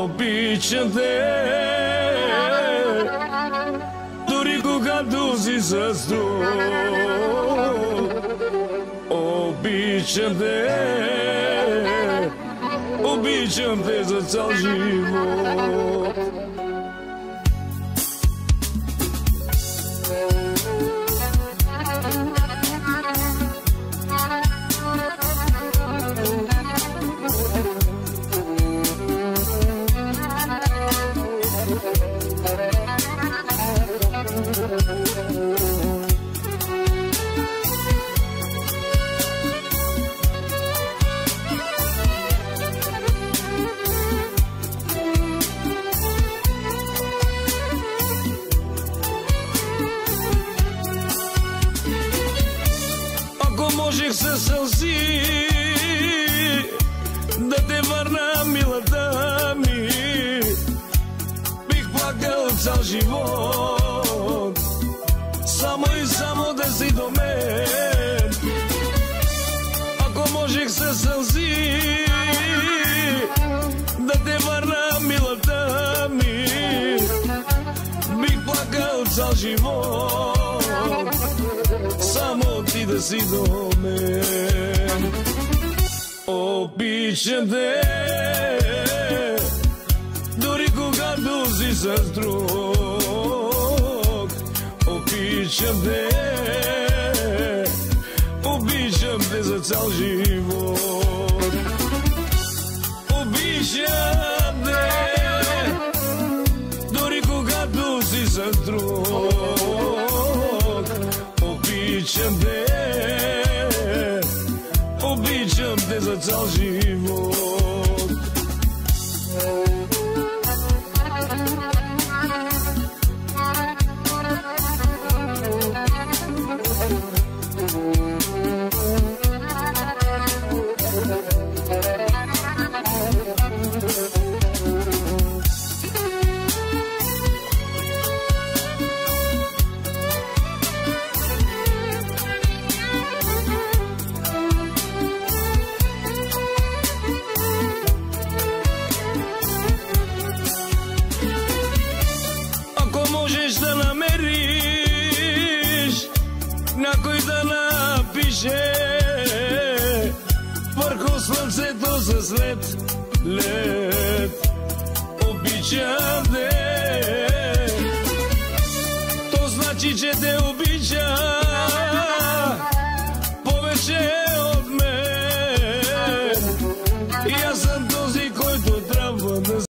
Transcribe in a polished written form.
Обичам те, дори когато си с друг. Обичам те, обичам те за цял живот. Можех със сълзи да те върна, милата ми, бих плакал цял живот, само и само да си до мен. Ако можех със сълзи да те върна, милата ми, бих плакал цял живот, само ти да си до мен. Обичам те, дори когато си с друг. Обичам те, обичам те за цял живот. Обичам те, дори когато си с друг. Обичам те, обичам те за цял живот. Можеш да намериш някой да напише върху слънцето с лед, лед. Обичам те, то значи, че те обича повече от мен. И аз съм този,